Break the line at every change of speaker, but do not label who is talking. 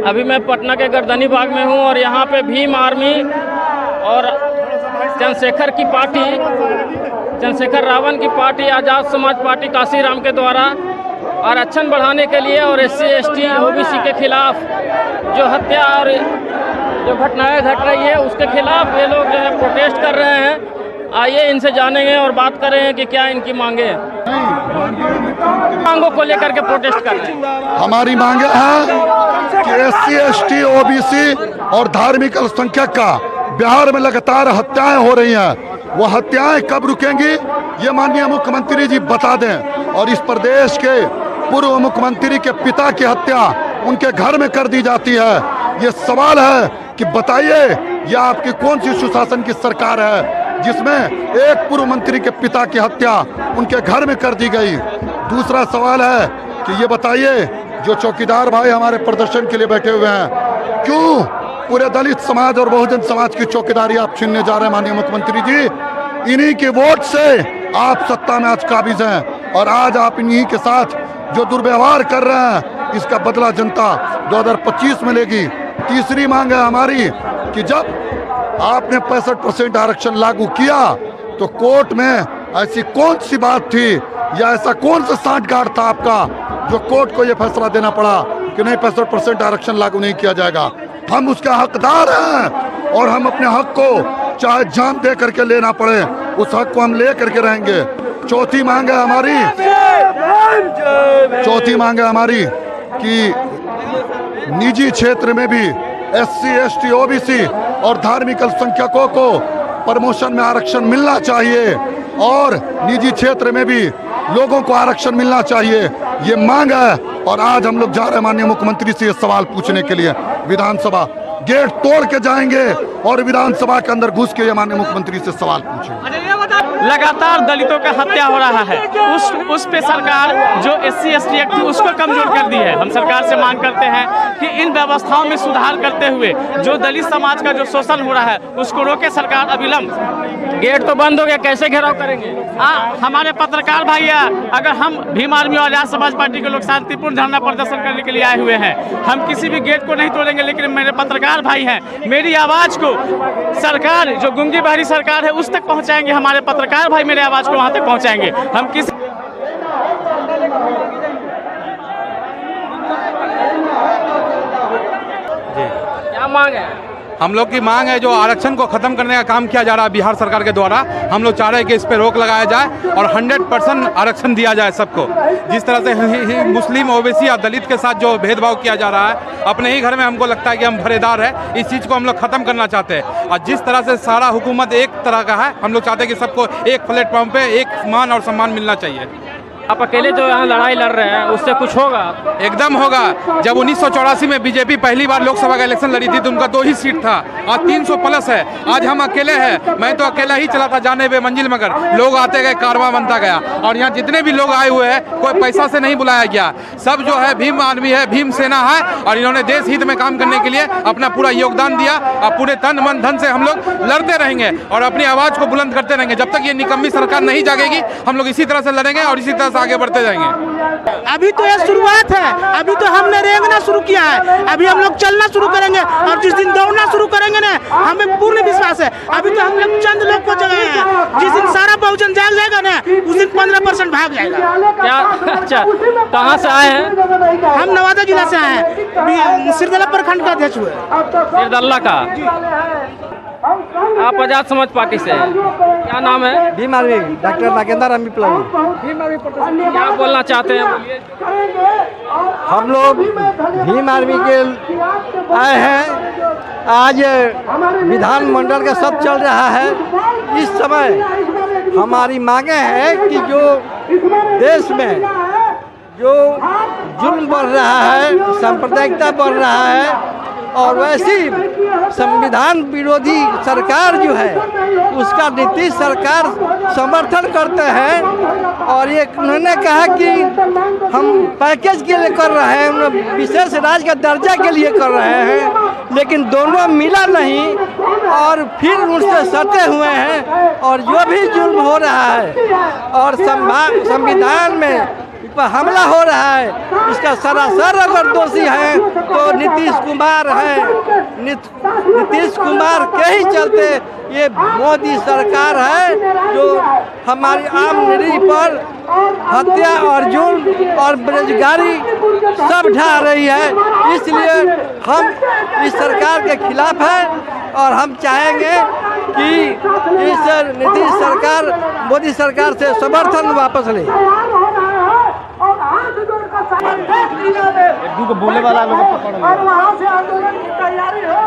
अभी मैं पटना के गर्दनी बाग में हूँ और यहाँ पे भीम आर्मी और चंद्रशेखर रावण की पार्टी आज़ाद समाज पार्टी काशीराम के द्वारा आरक्षण बढ़ाने के लिए और SC ST OBC के खिलाफ जो हत्या और जो घटनाएं घट रही है उसके खिलाफ ये लोग जो है प्रोटेस्ट कर रहे हैं। आइए इनसे जानेंगे और बात करें कि क्या इनकी मांगे मांगों को लेकर के प्रोटेस्ट कर रहे हैं।
हमारी मांगे हैं कि SC ST OBC और धार्मिक अल्पसंख्यक का बिहार में लगातार हत्याएं हो रही हैं, वो हत्याएं कब रुकेंगी ये माननीय मुख्यमंत्री जी बता दें। और इस प्रदेश के पूर्व मुख्यमंत्री के पिता की हत्या उनके घर में कर दी जाती है। ये सवाल है कि बताइए ये आपकी कौन सी सुशासन की सरकार है जिसमें एक पूर्व मंत्री के पिता की हत्या उनके घर में कर दी गई। दूसरा सवाल है कि ये बताइए जो चौकीदार भाई हमारे प्रदर्शन के लिए बैठे हुए हैं, क्यों पूरे दलित समाज और बहुजन समाज की चौकीदारी आप छीनने जा रहे हैं माननीय मुख्यमंत्री जी। इन्हीं के वोट से आप सत्ता में आज काबिज हैं और आज आप इन्हीं के साथ जो दुर्व्यवहार कर रहे हैं इसका बदला जनता 2025 में लेगी। तीसरी मांग है हमारी कि जब आपने 65% आरक्षण लागू किया तो कोर्ट में ऐसी कौन सी बात थी या ऐसा कौन सा साठगांठ था आपका जो कोर्ट को यह फैसला देना पड़ा कि नहीं 65% आरक्षण लागू नहीं किया जाएगा। हम उसका हकदार हैं और हम अपने हक को चाहे जान दे करके लेना पड़े उस हक को हम ले करके रहेंगे। चौथी मांग है हमारी कि निजी क्षेत्र में भी SC ST OBC और धार्मिक अल्पसंख्यकों को प्रमोशन में आरक्षण मिलना चाहिए और निजी क्षेत्र में भी लोगों को आरक्षण मिलना चाहिए, ये मांग है। और आज हम लोग जा रहे हैं माननीय मुख्यमंत्री से ये सवाल पूछने के लिए। विधानसभा गेट तोड़ के जाएंगे और विधानसभा के अंदर घुस के ये माननीय मुख्यमंत्री से सवाल पूछेंगे।
लगातार दलितों का हत्या हो रहा है, उस पे सरकार जो SC ST एक्ट थी उसको कमजोर कर दी है। हम सरकार से मांग करते हैं कि इन व्यवस्थाओं में सुधार करते हुए जो दलित समाज का जो शोषण हो रहा है उसको रोके सरकार अविलंब। गेट तो बंद हो गया, कैसे घेराव करेंगे? हमारे पत्रकार भाई अगर हम भीम आर्मी और आज़ाद समाज पार्टी के लोग शांतिपूर्ण धरना प्रदर्शन करने के लिए आए हुए हैं, हम किसी भी गेट को नहीं तोड़ेंगे, लेकिन मेरे पत्रकार भाई हैं, मेरी आवाज़ को सरकार जो गूंगी बहरी सरकार है उस तक पहुंचाएंगे। हमारे पत्रकार भाई मेरे आवाज़ को वहां तक पहुंचाएंगे। हम किस क्या मांग है?
हम लोग की मांग है जो आरक्षण को खत्म करने का काम किया जा रहा है बिहार सरकार के द्वारा, हम लोग चाह रहे हैं कि इस पे रोक लगाया जाए और 100% आरक्षण दिया जाए सबको। जिस तरह से मुस्लिम OBC या दलित के साथ जो भेदभाव किया जा रहा है अपने ही घर में, हमको लगता है कि हम भरेदार है, इस चीज़ को हम लोग खत्म करना चाहते हैं। और जिस तरह से सारा हुकूमत एक तरह का है, हम लोग चाहते हैं कि सबको एक प्लेटफॉर्म पे एक मान और सम्मान मिलना चाहिए।
आप अकेले जो यहाँ लड़ाई लड़ रहे हैं उससे कुछ होगा?
एकदम होगा। जब 1984 में बीजेपी पहली बार लोकसभा का इलेक्शन लड़ी थी तो उनका 2 ही सीट था, आज 300 प्लस है। आज हम अकेले हैं, मैं तो अकेला ही चला था जाने बे मंजिल, मगर लोग आते गए, कारवां बनता गया। और यहाँ जितने भी लोग आए हुए हैं कोई पैसा से नहीं बुलाया गया, सब जो है भीम आर्मी है, भीम सेना है और इन्होंने देश हित में काम करने के लिए अपना पूरा योगदान दिया और पूरे तन मन धन से हम लोग लड़ते रहेंगे और अपनी आवाज़ को बुलंद करते रहेंगे। जब तक ये निकम्मी सरकार नहीं जागेगी हम लोग इसी तरह से लड़ेंगे और इसी तरह से आगे बढ़ते जाएंगे।
अभी तो ये शुरुआत है, अभी तो हमने रेंगना शुरू किया है, अभी हम लोग चलना शुरू करेंगे और जिस दिन दौड़ना शुरू करेंगे ना हमें पूर्ण विश्वास है। अभी तो हम लोग चंद लोग को जगह हैं, जिस दिन सारा बहुजन जाग जाएगा ना उस दिन 15% भाग जाएगा।
क्या? अच्छा, कहाँ से आए हैं?
हम नवादा जिला से आए हैं, सिरदला प्रखंड का अध्यक्ष हुए।
सिरदला का? आप आज़ाद समाज पार्टी से हैं, क्या नाम है?
Bhim army, doctor Nagendra Ram Viplavi.
क्या बोलना चाहते हैं, बोलिए।
हम लोग भीम आर्मी के आए हैं। आज विधानमंडल का सब चल रहा है, इस समय हमारी मांगे हैं कि जो देश में जो जुल्म बढ़ रहा है, सांप्रदायिकता बढ़ रहा है और वैसी संविधान विरोधी सरकार जो है उसका नीतीश सरकार समर्थन करते हैं। और ये उन्होंने कहा कि हम पैकेज के लिए कर रहे हैं, विशेष राज्य का दर्जा के लिए कर रहे हैं, लेकिन दोनों मिला नहीं और फिर उनसे सटे हुए हैं। और जो भी जुल्म हो रहा है और संविधान में पर हमला हो रहा है, इसका सरासर अगर दोषी है तो नीतीश कुमार है। नीतीश कुमार के ही चलते ये मोदी सरकार है जो हमारी आम निरीह पर हत्या और जुल्म और बेरोजगारी सब ढा रही है। इसलिए हम इस सरकार के खिलाफ हैं और हम चाहेंगे कि इस नीतीश सरकार मोदी सरकार से समर्थन वापस ले।
बोले वाला लोग पकड़
और वहाँ से आंदोलन की तैयारी हो।